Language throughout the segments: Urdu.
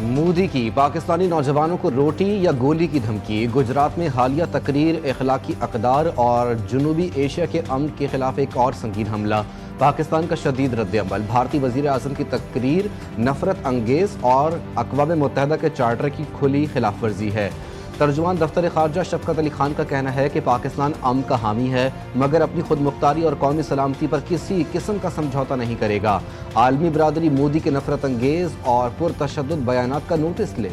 مودی کی پاکستانی نوجوانوں کو روٹی یا گولی کی دھمکی۔ گجرات میں حالیہ تقریر، اخلاقی اقدار اور جنوبی ایشیا کے امن کے خلاف ایک اور سنگین حملہ۔ پاکستان کا شدید رد عمل۔ بھارتی وزیر اعظم کی تقریر نفرت انگیز اور اقوام متحدہ کے چارٹر کی کھلی خلاف ورزی ہے۔ ترجمان دفتر خارجہ شفقت علی خان کا کہنا ہے کہ پاکستان امن کا حامی ہے مگر اپنی خود مختاری اور قومی سلامتی پر کسی قسم کا سمجھوتہ نہیں کرے گا۔ عالمی برادری مودی کے نفرت انگیز اور پرتشدد بیانات کا نوٹس لے۔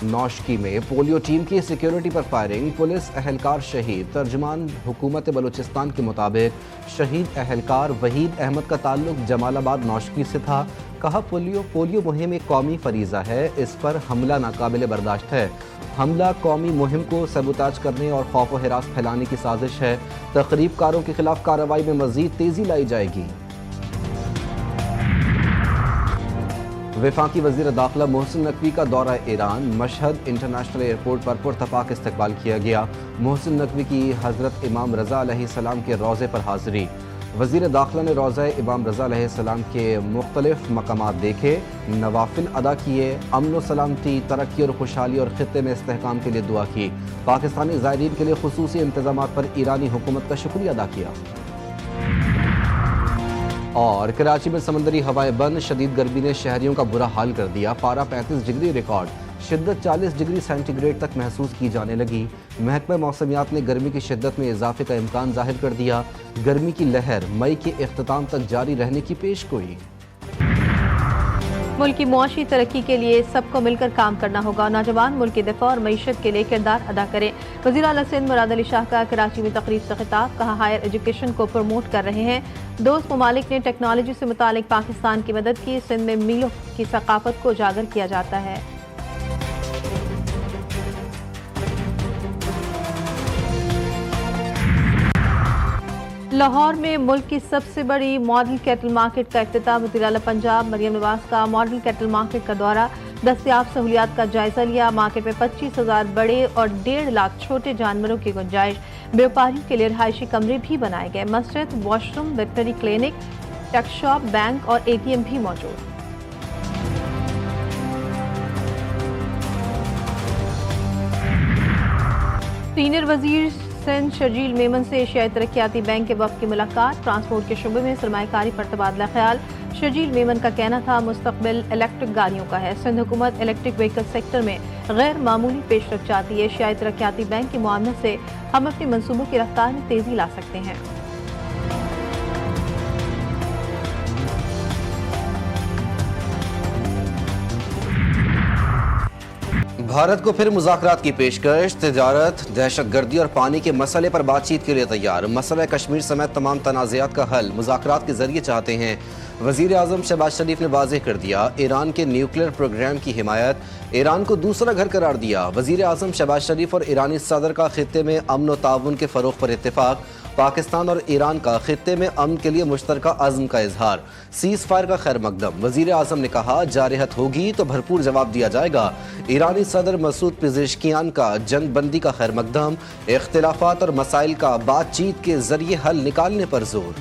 نوشکی میں پولیو ٹیم کی سیکیورٹی پر فائرنگ، پولیس اہلکار شہید۔ ترجمان حکومت بلوچستان کے مطابق شہید اہلکار وحید احمد کا تعلق جمال آباد نوشکی سے تھا۔ کہا پولیو مہم ایک قومی فریضہ ہے، اس پر حملہ ناقابل برداشت ہے۔ حملہ قومی مہم کو سیبوتاج کرنے اور خوف و ہراس پھیلانے کی سازش ہے۔ تخریب کاروں کے خلاف کارروائی میں مزید تیزی لائی جائے گی۔ وفاقی وزیر داخلہ محسن نقوی کا دورہ ایران، مشہد انٹرنیشنل ایئرپورٹ پر پرتپاک استقبال کیا گیا۔ محسن نقوی کی حضرت امام رضا علیہ السلام کے روضے پر حاضری۔ وزیر داخلہ نے روضہ امام رضا علیہ السلام کے مختلف مقامات دیکھے، نوافل ادا کیے، امن و سلامتی، ترقی اور خوشحالی اور خطے میں استحکام کے لیے دعا کی۔ پاکستانی زائرین کے لیے خصوصی انتظامات پر ایرانی حکومت کا شکریہ ادا کیا۔ اور کراچی میں سمندری ہوائیں بند، شدید گرمی نے شہریوں کا برا حال کر دیا۔ پارہ 35 ڈگری ریکارڈ، شدت 40 ڈگری سینٹی گریڈ تک محسوس کی جانے لگی۔ محکمہ موسمیات نے گرمی کی شدت میں اضافے کا امکان ظاہر کر دیا۔ گرمی کی لہر مئی کے اختتام تک جاری رہنے کی پیش گوئی۔ ملک کی معاشی ترقی کے لیے سب کو مل کر کام کرنا ہوگا۔ نوجوان ملک کی دفاع اور معیشت کے لیے کردار ادا کریں۔ وزیر اعلیٰ سندھ مراد علی شاہ کا کراچی میں تقریب سے خطاب۔ کہا ہائر ایجوکیشن کو پروموٹ کر رہے ہیں۔ دوست ممالک نے ٹیکنالوجی سے متعلق پاکستان کی مدد کی۔ سندھ میں میلوں کی ثقافت کو اجاگر کیا جاتا ہے۔ لاہور میں ملک کی سب سے بڑی ماڈل کیٹل مارکیٹ کا افتتاح۔ وزیر اعلیٰ پنجاب مریم نواز کا ماڈل کیٹل مارکیٹ کا دورہ، دستیاب سہولیات کا جائزہ لیا۔ مارکیٹ میں 25,000 بڑے اور 1.5 لاکھ چھوٹے جانوروں کی گنجائش۔ بیوپاریوں کے لیے رہائشی کمرے بھی بنائے گئے۔ مسجد، wash room, veterinary clinic, tax shop, bank اور ATM بھی موجود۔ سینئر وزیر سندھ شرجیل میمن سے ایشیائی ترقیاتی بینک کے وفد کی ملاقات۔ ٹرانسپورٹ کے شعبے میں سرمایہ کاری پر تبادلہ خیال۔ شرجیل میمن کا کہنا تھا مستقبل الیکٹرک گاڑیوں کا ہے۔ سندھ حکومت الیکٹرک وہیکل سیکٹر میں غیر معمولی پیش رفت چاہتی ہے۔ ایشیائی ترقیاتی بینک کی معاونت سے ہم اپنے منصوبوں کی رفتار میں تیزی لا سکتے ہیں۔ بھارت کو پھر مذاکرات کی پیشکش۔ تجارت، دہشت گردی اور پانی کے مسئلے پر بات چیت کے لیے تیار۔ مسئلہ کشمیر سمیت تمام تنازعات کا حل مذاکرات کے ذریعے چاہتے ہیں۔ وزیر اعظم شہباز شریف نے واضح کر دیا ایران کے نیوکلیئر پروگرام کی حمایت، ایران کو دوسرا گھر قرار دیا۔ وزیر اعظم شہباز شریف اور ایرانی صدر کا خطے میں امن و تعاون کے فروغ پر اتفاق۔ پاکستان اور ایران کا خطے میں امن کے لیے مشترکہ عزم کا اظہار۔ سیز فائر کا خیر مقدم۔ وزیر اعظم نے کہا جارحیت ہوگی تو بھرپور جواب دیا جائے گا۔ ایرانی صدر مسعود پزشکیان کا جنگ بندی کا خیر مقدم، اختلافات اور مسائل کا بات چیت کے ذریعے حل نکالنے پر زور۔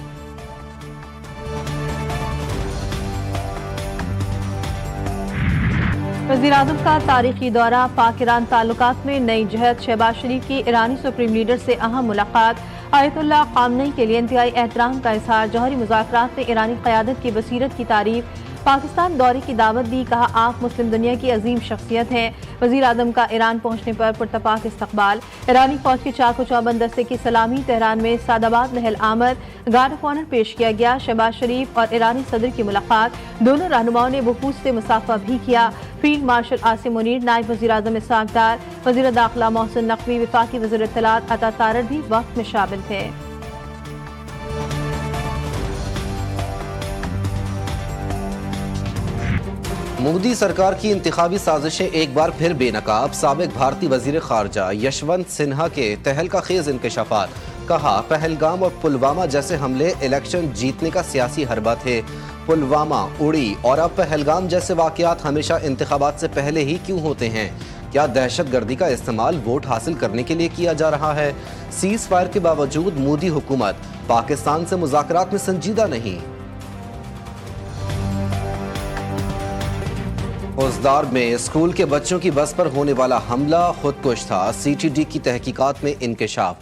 وزیر اعظم کا تاریخی دورہ، پاک ایران تعلقات میں نئی جہت۔ شہباز شریف کی ایرانی سپریم لیڈر سے اہم ملاقات۔ آیت اللہ خامنئی کے لیے انتہائی احترام کا اظہار۔ جوہری مذاکرات میں ایرانی قیادت کی بصیرت کی تعریف۔ پاکستان دورے کی دعوت دی۔ کہا آپ مسلم دنیا کی عظیم شخصیت ہیں۔ وزیر اعظم کا ایران پہنچنے پر پرتپاک استقبال۔ ایرانی فوج کے چاق و چوبند دستے کی سلامی۔ تہران میں سعدآباد محل آمد، گارڈ آف آنر پیش کیا گیا۔ شہباز شریف اور ایرانی صدر کی ملاقات، دونوں رہنماؤں نے وفود سے مصافحہ بھی کیا۔ فیلڈ مارشل عاصم منیر، نائب وزیر اعظم اسحاق ڈار، وزیر داخلہ محسن نقوی، وفاقی وزیر اطلاعات عطا تارڑ بھی وفد میں شامل تھے۔ مودی سرکار کی انتخابی سازشیں ایک بار پھر بے نقاب۔ سابق بھارتی وزیر خارجہ یشونت سنہا کے تہلکہ خیز انکشافات۔ کہا پہلگام اور پلوامہ جیسے حملے الیکشن جیتنے کا سیاسی حربہ تھے۔ پلوامہ، اڑی اور اب پہلگام جیسے واقعات ہمیشہ انتخابات سے پہلے ہی کیوں ہوتے ہیں؟ کیا دہشت گردی کا استعمال ووٹ حاصل کرنے کے لیے کیا جا رہا ہے؟ سیز فائر کے باوجود مودی حکومت پاکستان سے مذاکرات میں سنجیدہ نہیں۔ رازدار میں اسکول کے بچوں کی بس پر ہونے والا حملہ خودکش تھا، CTD کی تحقیقات میں انکشاف۔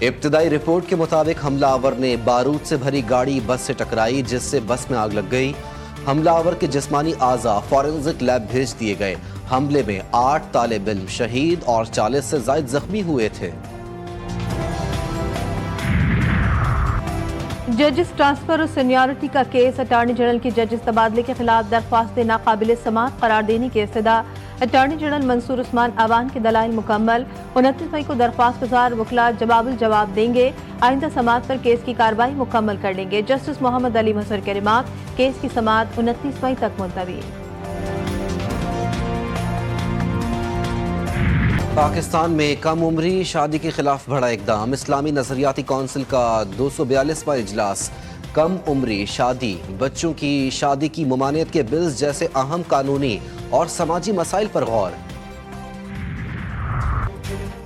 ابتدائی رپورٹ کے مطابق حملہ آور نے بارود سے بھری گاڑی بس سے ٹکرائی، جس سے بس میں آگ لگ گئی۔ حملہ آور کے جسمانی اعضاء فورنزک لیب بھیج دیے گئے۔ حملے میں 8 طالب علم شہید اور 40 سے زائد زخمی ہوئے تھے۔ ججز ٹرانسفر اور سینیورٹی کا کیس، اٹارنی جنرل کی ججز تبادلے کے خلاف درخواست ناقابل سماعت قرار دینے کی استدعا۔ اٹارنی جنرل منصور عثمان اوان کے دلائل مکمل۔ 29 مئی کو درخواست گزار وکلاء جواب الجواب دیں گے۔ آئندہ سماعت پر کیس کی کارروائی مکمل کر لیں گے۔ جسٹس محمد علی مظہر کے ریمارک، کیس کی سماعت 29 مئی تک ملتوی۔ پاکستان میں کم عمری شادی کے خلاف بڑا اقدام۔ اسلامی نظریاتی کونسل کا 242واں اجلاس۔ کم عمری شادی، بچوں کی شادی کی ممانعت کے بلز جیسے اہم قانونی اور سماجی مسائل پر غور۔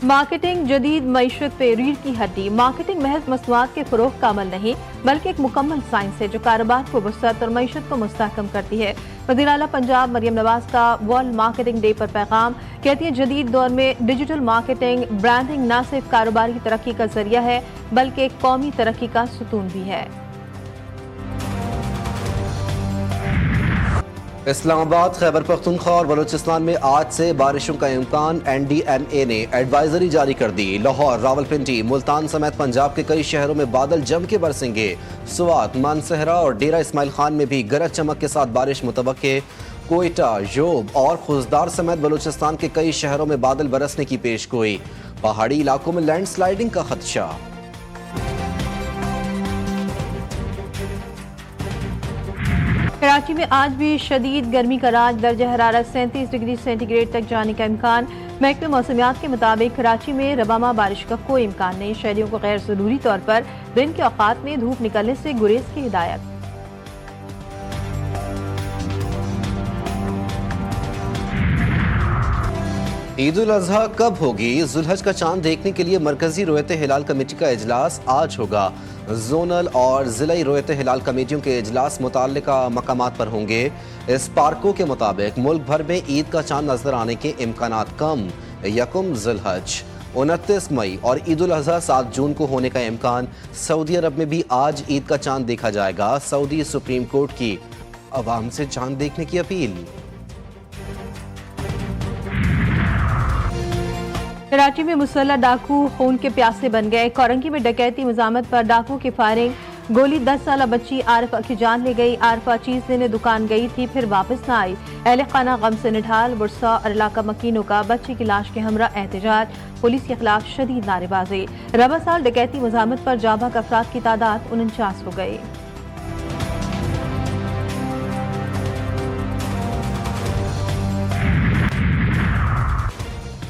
مارکیٹنگ جدید معیشت پہ ریڑھ کی ہڈی۔ مارکیٹنگ محض مصنوعات کے فروغ کا عمل نہیں، بلکہ ایک مکمل سائنس ہے جو کاروبار کو وسعت اور معیشت کو مستحکم کرتی ہے۔ وزیر اعلیٰ پنجاب مریم نواز کا ورلڈ مارکیٹنگ ڈے پر پیغام، کہتی ہے جدید دور میں ڈیجیٹل مارکیٹنگ برانڈنگ نہ صرف کاروباری ترقی کا ذریعہ ہے بلکہ ایک قومی ترقی کا ستون بھی ہے۔ اسلام آباد، خیبر پختونخوا اور بلوچستان میں آج سے بارشوں کا امکان۔ NDMA نے ایڈوائزری جاری کر دی۔ لاہور، راولپنڈی، ملتان سمیت پنجاب کے کئی شہروں میں بادل جم کے برسیں گے۔ سوات، مانسہرہ اور ڈیرہ اسماعیل خان میں بھی گرج چمک کے ساتھ بارش متوقع۔ کوئٹہ، یوب اور خوزدار سمیت بلوچستان کے کئی شہروں میں بادل برسنے کی پیش گوئی۔ پہاڑی علاقوں میں لینڈ سلائیڈنگ کا خدشہ۔ کراچی میں آج بھی شدید گرمی کا راج، درجہ حرارت 37 ڈگری سینٹی گریڈ تک جانے کا امکان۔ محکمہ موسمیات کے مطابق کراچی میں ربامہ بارش کا کوئی امکان نہیں۔ شہریوں کو غیر ضروری طور پر دن کے اوقات میں دھوپ نکلنے سے گریز کی ہدایت۔ عید الاضحیٰ کب ہوگی؟ ذوالحج کا چاند دیکھنے کے لیے مرکزی رویت ہلال کمیٹی کا اجلاس آج ہوگا۔ زونل اور ضلعی رویت ہلال کمیٹیوں کے اجلاس متعلقہ مقامات پر ہوں گے۔ اس پارکوں کے مطابق ملک بھر میں عید کا چاند نظر آنے کے امکانات کم۔ 1 ذوالحج، 29 مئی اور عید الاضحیٰ 7 جون کو ہونے کا امکان۔ سعودی عرب میں بھی آج عید کا چاند دیکھا جائے گا۔ سعودی سپریم کورٹ کی عوام سے چاند دیکھنے کی اپیل۔ کراچی میں مسلح ڈاکو خون کے پیاسے بن گئے۔ کورنگی میں ڈکیتی مزاحمت پر ڈاکو کی فائرنگ، گولی 10 سالہ بچی عارفہ کی جان لے گئی۔ عارفہ چیز لینے دکان گئی تھی، پھر واپس نہ آئی۔ اہل خانہ غم سے نڈھال۔ برسا اور علاقہ مکینوں کا بچی کی لاش کے ہمراہ احتجاج، پولیس کے خلاف شدید نعرے بازی۔ ربع سال ڈکیتی مزاحمت پر جاں بحق افراد کی تعداد 49 ہو گئی۔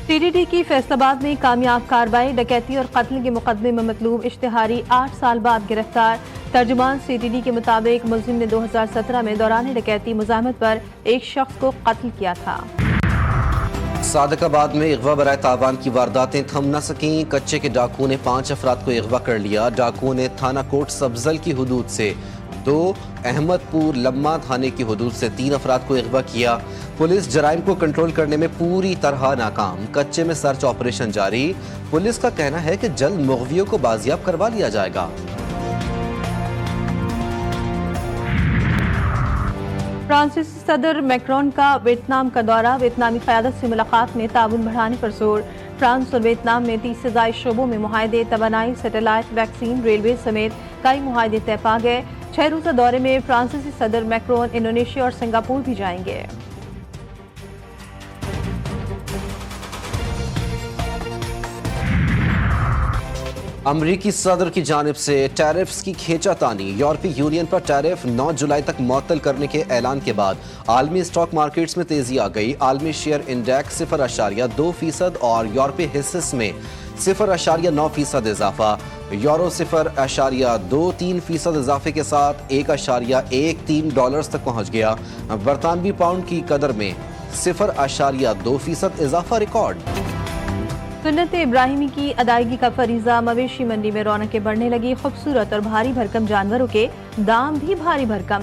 TDD کی فیصل آباد میں کامیاب کارروائی، ڈکیتی اور قتل کے مقدمے میں مطلوب اشتہاری 8 سال بعد گرفتار۔ ترجمان CTD کے مطابق ملزم نے 2017 میں دوران ڈکیتی مزاحمت پر ایک شخص کو قتل کیا تھا۔ صادق آباد میں اغوا برائے تاوان کی وارداتیں تھم نہ سکیں۔ کچے کے ڈاکو نے 5 افراد کو اغوا کر لیا۔ ڈاکو نے تھانہ کوٹ سبزل کی حدود سے 2، احمد پور لمہ تھانے کی حدود سے 3 افراد کو اغوا کیا۔ پولیس جرائم کو کنٹرول کرنے میں پوری طرح ناکام۔ کچے میں سرچ آپریشن جاری۔ پولیس کا کہنا ہے کہ جلد مغویوں کو بازیاب کروا لیا جائے گا۔ فرانسیسی صدر میکرون کا ویتنام کا دورہ، ویتنامی قیادت سے ملاقات میں تعاون بڑھانے پر زور۔ فرانس اور ویتنام میں 30 سے زائد شعبوں میں معاہدے، توانائی، سیٹلائٹ، ویکسین، ریلوے سمیت کئی معاہدے طے پا گئے۔ 6 روزہ دورے میں فرانسیسی صدر میکرون انڈونیشیا اور سنگاپور بھی جائیں گے۔ امریکی صدر کی جانب سے ٹیرفز کی کھینچا تانی۔ یورپی یونین پر ٹیرف 9 جولائی تک معطل کرنے کے اعلان کے بعد عالمی اسٹاک مارکیٹس میں تیزی آ گئی۔ عالمی شیئر انڈیکس 0.2% اور یورپی حصص میں 0.9% اضافہ۔ یورو 0.23% اضافے کے ساتھ $1.13 تک پہنچ گیا۔ برطانوی پاؤنڈ کی قدر میں 0.2% اضافہ ریکارڈ۔ سنت ابراہیمی کی ادائیگی کا فریضہ، مویشی منڈی میں رونقیں بڑھنے لگی۔ خوبصورت اور بھاری بھرکم جانوروں کے دام بھی بھاری بھرکم۔